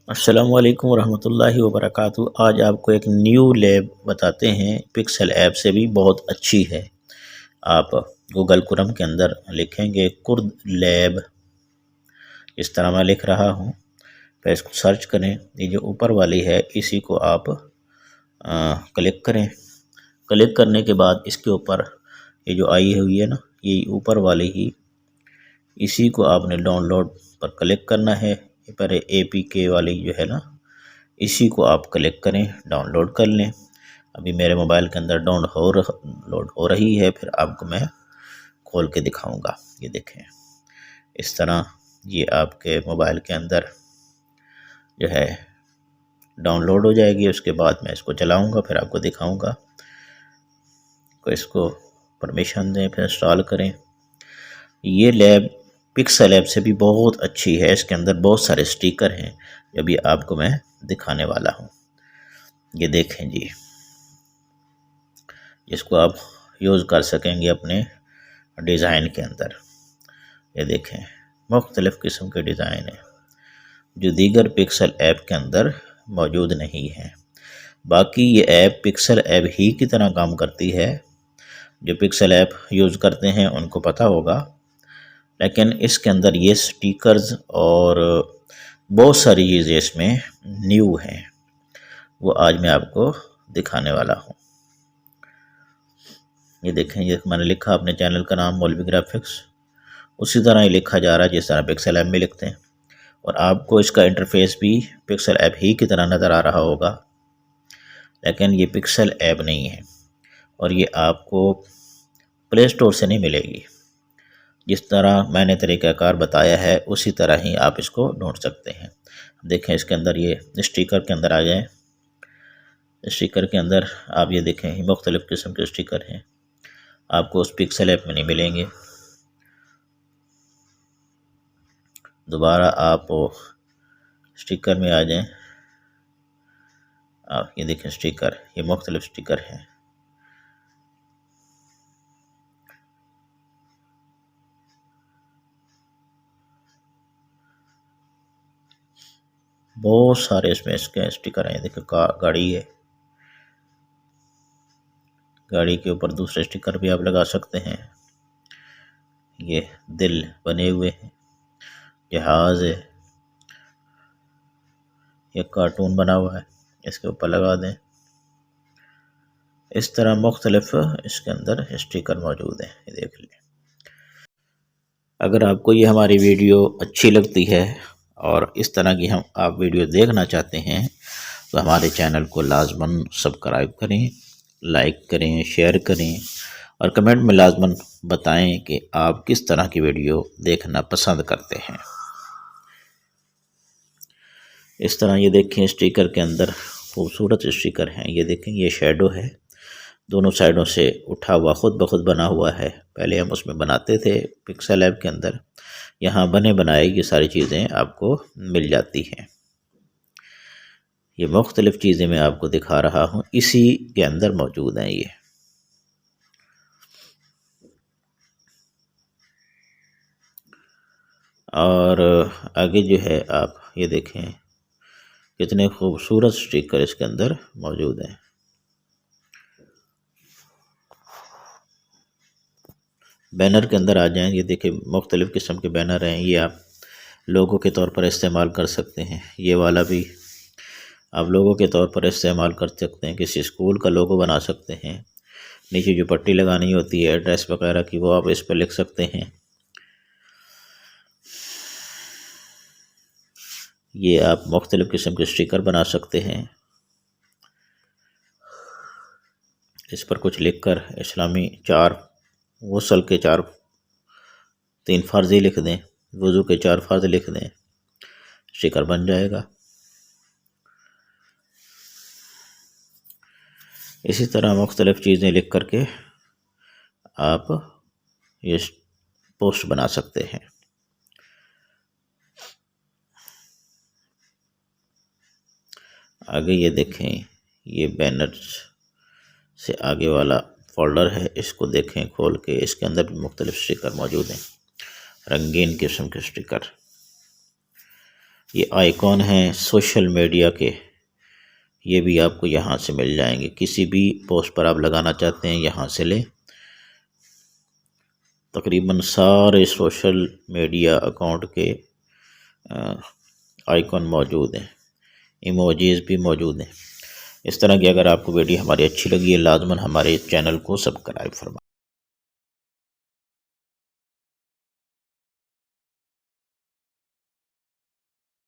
अस्सलामुअलैकुम वरहमतुल्लाहि वबरकातुहू। आज आपको एक न्यू लैब बताते हैं। पिक्सल ऐप से भी बहुत अच्छी है। आप गूगल क्रोम के अंदर लिखेंगे कुर्द लैब, इस तरह मैं लिख रहा हूँ, फिर इसको सर्च करें। ये जो ऊपर वाली है इसी को आप क्लिक करें। क्लिक करने के बाद इसके ऊपर ये जो आई हुई है ना, ये ऊपर वाली ही, इसी को आपने डाउनलोड पर क्लिक करना है। पर APK वाली जो है ना, इसी को आप क्लिक करें, डाउनलोड कर लें। अभी मेरे मोबाइल के अंदर डाउनलोड हो रही है, फिर आपको मैं खोल के दिखाऊंगा। ये देखें, इस तरह ये आपके मोबाइल के अंदर जो है डाउनलोड हो जाएगी। उसके बाद मैं इसको चलाऊंगा, फिर आपको दिखाऊंगा। तो इसको परमिशन दें, फिर इंस्टॉल करें। ये लैब पिक्सल ऐप से भी बहुत अच्छी है। इसके अंदर बहुत सारे स्टिकर हैं, जो भी आपको मैं दिखाने वाला हूँ। ये देखें जी, इसको आप यूज़ कर सकेंगे अपने डिज़ाइन के अंदर। ये देखें, मुख्तलिफ़ किस्म के डिज़ाइन हैं जो दीगर पिक्सल ऐप के अंदर मौजूद नहीं है। बाकी ये ऐप पिक्सल ऐप ही की तरह काम करती है। जो पिक्सल ऐप यूज़ करते हैं उनको पता होगा, लेकिन इसके अंदर ये स्टिकर्स और बहुत सारी चीज़ें इसमें न्यू हैं, वो आज मैं आपको दिखाने वाला हूँ। ये देखें, ये मैंने लिखा अपने चैनल का नाम मौलवी ग्राफिक्स, उसी तरह ही लिखा जा रहा है जिस तरह पिक्सल ऐप में लिखते हैं। और आपको इसका इंटरफेस भी पिक्सल ऐप ही की तरह नज़र आ रहा होगा, लेकिन ये पिक्सल ऐप नहीं है और ये आपको प्ले स्टोर से नहीं मिलेगी। जिस तरह मैंने तरीक़ाकार बताया है उसी तरह ही आप इसको ढूंढ सकते हैं। देखें, इसके अंदर ये स्टिकर के अंदर आ जाएं। स्टिकर के अंदर आप ये देखें, ये मुख्तलिफ़ किस्म के स्टिकर हैं, आपको उस पिक्सल ऐप में नहीं मिलेंगे। दोबारा आप स्टिकर में आ जाएं। आप ये देखें स्टिकर, ये मुख्तलिफ़ स्टिकर हैं। बहुत सारे इसमें इसके स्टिकर हैं। देखिए, गाड़ी है, गाड़ी के ऊपर दूसरे स्टिकर भी आप लगा सकते हैं। ये दिल बने हुए हैं, जहाज है, ये कार्टून बना हुआ है, इसके ऊपर लगा दें। इस तरह मुख्तलिफ इसके अंदर स्टिकर मौजूद हैं, ये देख लें। अगर आपको ये हमारी वीडियो अच्छी लगती है और इस तरह की आप वीडियो देखना चाहते हैं तो हमारे चैनल को लाजमन सब्सक्राइब करें, लाइक करें, शेयर करें और कमेंट में लाजमन बताएं कि आप किस तरह की वीडियो देखना पसंद करते हैं। इस तरह ये देखें, स्टिकर के अंदर खूबसूरत स्टिकर हैं। ये देखें, ये शेडो है, दोनों साइडों से उठा हुआ खुद ब खुद बना हुआ है। पहले हम उसमें बनाते थे पिक्सल ऐप के अंदर, यहाँ बने बनाए ये सारी चीज़ें आपको मिल जाती हैं। ये मुख्तलिफ़ चीज़ें मैं आपको दिखा रहा हूँ, इसी के अंदर मौजूद हैं ये। और आगे जो है आप ये देखें, कितने खूबसूरत स्टिकर इसके अंदर मौजूद हैं। बैनर के अंदर आ जाएं। ये देखिए, मुख्तलिफ़ किस्म के बैनर हैं, ये आप लोगों के तौर पर इस्तेमाल कर सकते हैं। ये वाला भी आप लोगों के तौर पर इस्तेमाल कर सकते हैं, किसी स्कूल का लोगो बना सकते हैं। नीचे जो पट्टी लगानी होती है एड्रेस वगैरह की, वो आप इस पर लिख सकते हैं। ये आप मुख्तलिफ़ किस्म के स्टिकर बना सकते हैं। इस पर कुछ लिखकर इस्लामी 4 गुस्ल के 3 फ़र्ज़ ही लिख दें, वज़ू के 4 फ़र्ज़ लिख दें, स्टिकर बन जाएगा। इसी तरह मुख्तलिफ़ चीज़ें लिख करके आप ये पोस्ट बना सकते हैं। आगे ये देखें, ये बैनर्स से आगे वाला फोल्डर है, इसको देखें खोल के। इसके अंदर भी मुख्तलिफ़ स्टिकर मौजूद हैं, रंगीन किस्म के स्टिकर। ये आइकॉन हैं सोशल मीडिया के, ये भी आपको यहाँ से मिल जाएंगे। किसी भी पोस्ट पर आप लगाना चाहते हैं यहाँ से लें। तकरीबन सारे सोशल मीडिया अकाउंट के आइकॉन मौजूद हैं, इमोजीज भी मौजूद हैं। इस तरह की अगर आपको वीडियो हमारी अच्छी लगी है, लाजमन हमारे चैनल को सब्सक्राइब फरमाएं।